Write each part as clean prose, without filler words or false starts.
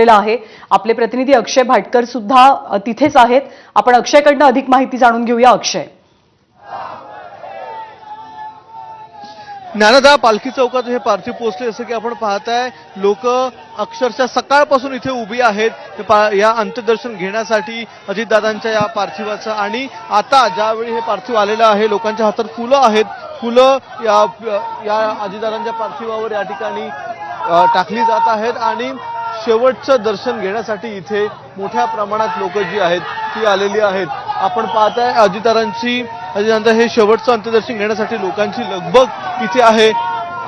आहे. आपले प्रतिनिधी अक्षय भाटकर सुद्धा तिथेच आहेत. आपण अक्षयकडनं अधिक माहिती जाणून घेऊया. अक्षय, ज्ञानदा, पालखी चौकात हे पार्थिव पोहोचले. जसं की आपण पाहताय, लोक अक्षरशः सकाळपासून इथे उभी आहेत या अंत्यदर्शन घेण्यासाठी अजितदादांच्या या पार्थिवाचं. आणि आता ज्यावेळी हे पार्थिव आलेलं आहे, लोकांच्या हातात फुलं आहेत. फुलं या अजितदादांच्या पार्थिवावर या ठिकाणी टाकली जात आहेत आणि शेवटचं दर्शन घेण्यासाठी इथे मोठ्या प्रमाणात लोक जी आहेत ती आलेली आहेत. आपण पाहताय अजितदादांचं हे शेवटचं अंत्यदर्शन घेण्यासाठी लोकांची लगबग इथे आहे.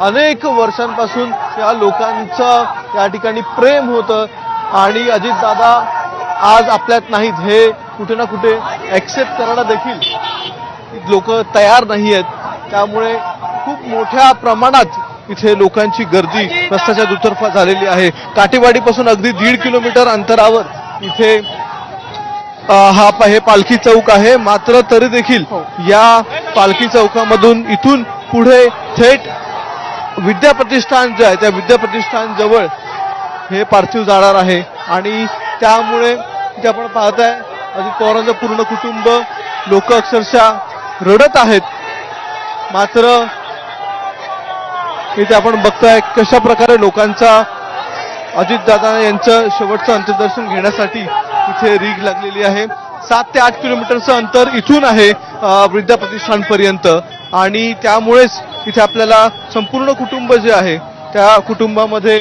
अनेक वर्षांपासून या लोकांचं या ठिकाणी प्रेम होतं आणि अजितदादा आज आपल्यात नाहीत हे कुठे ना कुठे ऍक्सेप्ट करायला देखील लोक तयार नाही आहेत. त्यामुळे खूप मोठ्या प्रमाणात इथे लोकांची गर्दी रस्त्याच्या दुतर्फा झालेली आहे. काटेवाडीपासून अगदी 1.5 किलोमीटर अंतरावर इथे हे पालखी चौक आहे. मात्र तरी देखील या पालखी चौकामधून इथून पुढे थेट विद्याप्रतिष्ठान जे आहे त्या विद्याप्रतिष्ठान जवळ हे पार्थिव जाणार आहे. आणि त्यामुळे इथे आपण पाहताय अजित पवारांचं पूर्ण कुटुंब, लोक अक्षरशः रडत आहेत. मात्र इथे आपण बघताय कशा प्रकारे लोकांचा अजितदादा यांचं शेवटचं अंत्यदर्शन घेण्यासाठी इथे रीघ लागलेली आहे. 7 ते 8 किलोमीटरचं अंतर इथून आहे विद्याप्रतिष्ठानपर्यंत. आणि त्यामुळेच इथे आपल्याला संपूर्ण कुटुंब जे आहे त्या कुटुंबामध्ये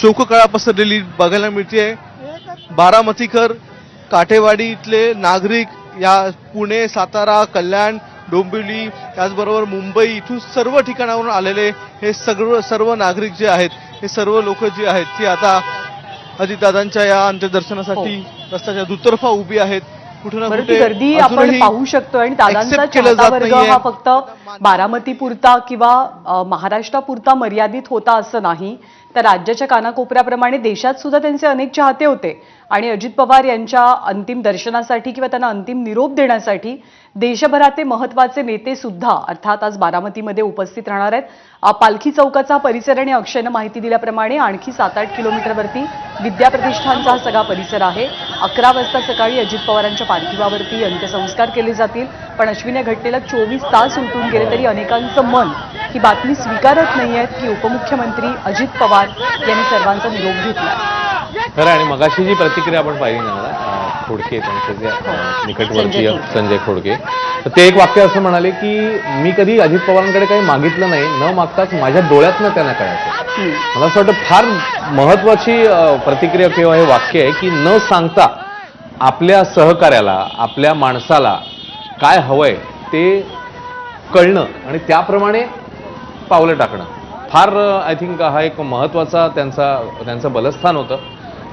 शोककळा पसरलेली बघायला मिळते. बारामतीकर, काटेवाडी इथले नागरिक, या पुणे, सातारा, कल्याण, डोंबिवली, त्याचबरोबर मुंबई, इथून सर्व ठिकाणावरून आलेले हे सर्व नागरिक जे आहेत, हे सर्व लोक जी आहेत ती आता अजितदादांच्या या अंत्यदर्शनासाठी रस्त्याच्या दुतर्फा उभी आहेत. कुठे ना कुठे गर्दी आपण पाहू शकतो. आणि दादांचा चाहता वर्ग हा फक्त बारामतीपुरता किंवा महाराष्ट्रापुरता मर्यादित होता असं नाही, तर राज्याच्या कानाकोपऱ्याप्रमाणे देशात सुद्धा त्यांचे अनेक चाहते होते. आणि अजित पवार यांच्या अंतिम दर्शनासाठी किंवा त्यांना अंतिम निरोप देण्यासाठी देशभराचे महत्वाचे नेते सुद्धा अर्थात आज बारामतीमध्ये उपस्थित राहणार आहेत. पालखी चौकाचा परिसर आणि अक्षयनं माहिती दिल्याप्रमाणे आणखी 7-8 किलोमीटरवरती विद्याप्रतिष्ठानचा हा सगळा परिसर आहे. 11 वाजता सकाळी अजित पवारांच्या पार्थिवावरती अंत्यसंस्कार केले जातील. पण अश्विनी, या घटनेला 24 तास उलटून गेले तरी अनेकांचं मन ही बातमी स्वीकारत नाहीये की उपमुख्यमंत्री अजित पवार यांनी सर्वांचा निरोप घेतला. खरं. आणि मगाशी जी प्रतिक्रिया आपण पाहिली ना खोडके, त्यांचे जे निकटवर्तीय संजय खोडके, तर ते एक वाक्य असं म्हणाले की मी कधी अजित पवारांकडे काही मागितलं नाही, न मागताच माझ्या डोळ्यातनं त्यांना कळायचं. मला असं वाटतं फार महत्वाची प्रतिक्रिया किंवा हे वाक्य आहे की न सांगता आपल्या सहकार्याला, आपल्या माणसाला काय हवंय ते कळणं आणि त्याप्रमाणे पावलं टाकणं फार आय थिंक हा एक महत्वाचा त्यांचं बलस्थान होतं.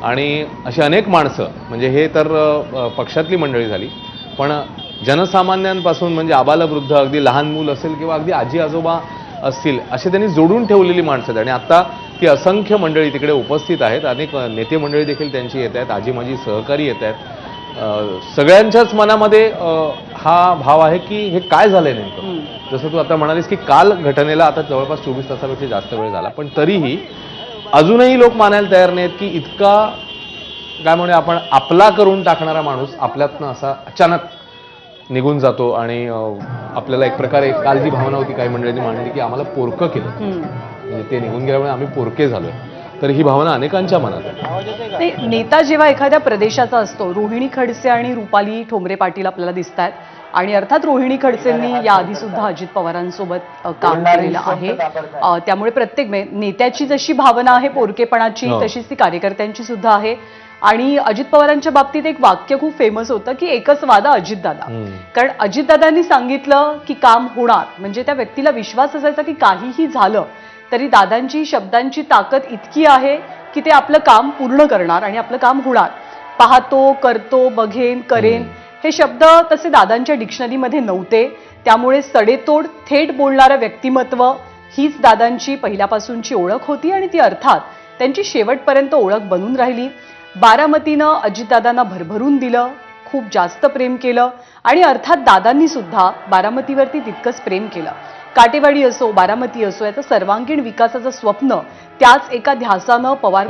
आणि अशी अनेक माणसं, म्हणजे हे तर पक्षातली मंडळी झाली, पण जनसामान्यांपासून म्हणजे आबालवृद्ध, अगदी लहान मूल असेल किंवा अगदी आजी आजोबा असतील, असे त्यांनी जोडून ठेवलेली माणसं. आणि आता ती असंख्य मंडळी तिकडे उपस्थित आहेत. अनेक नेते मंडळी देखील त्यांची येत आहेत, आजी माझी सहकारी येत आहेत. सगळ्यांच्याच मनामध्ये हा भाव आहे की हे काय झालंय नेमकं. जसं तू आता म्हणालीस की काल घटनेला आता जवळपास 24 तासापेक्षा जास्त वेळ झाला, पण तरीही अजूनही लोक मानायला तयार नाहीत की इतका काय म्हणूया आपण आपला करून टाकणारा माणूस आपल्यातनं असा अचानक निघून जातो. आणि आपल्याला एक प्रकारे काल जी भावना होती काही मंडळींनी मांडली की आम्हाला पोरकं केलं, म्हणजे ते निघून गेल्यामुळे आम्ही पोरके झालोय. तर ही भावना अनेकांच्या मनात आहे. नेता जेव्हा एखाद्या प्रदेशाचा असतो, रोहिणी खडसे आणि रुपाली ठोंबरे पाटील आपल्याला दिसत आहेत. आणि अर्थात रोहिणी खडसेंनी याआधी सुद्धा अजित पवारांसोबत काम केलेलं आहे. त्यामुळे प्रत्येक नेत्याची जशी भावना आहे पोरकेपणाची, तशीच ती कार्यकर्त्यांची सुद्धा आहे. आणि अजित पवारांच्या बाबतीत एक वाक्य खूप फेमस होतं की एकच वादा अजितदादा. कारण अजितदादांनी सांगितलं की काम होणार, म्हणजे त्या व्यक्तीला विश्वास असायचा की काहीही झालं तरी दादांची शब्दांची ताकद इतकी आहे की ते आपलं काम पूर्ण करणार आणि आपलं काम होणार. पाहतो, करतो, बघेन, करेन हे शब्द तसे दादांच्या डिक्शनरीमध्ये नव्हते. त्यामुळे सडेतोड थेट बोलणारं व्यक्तिमत्व हीच दादांची पहिल्यापासूनची ओळख होती आणि ती अर्थात त्यांची शेवटपर्यंत ओळख बनून राहिली. बारामतीनं अजितदादांना भरभरून दिलं, खूप जास्त प्रेम केलं आणि अर्थात दादांनी सुद्धा बारामतीवरती तितकंच प्रेम केलं. काटेवाडी असो बारामती असो याचं सर्वांगीण विकासाचं स्वप्न त्याच एका ध्यासानं पवार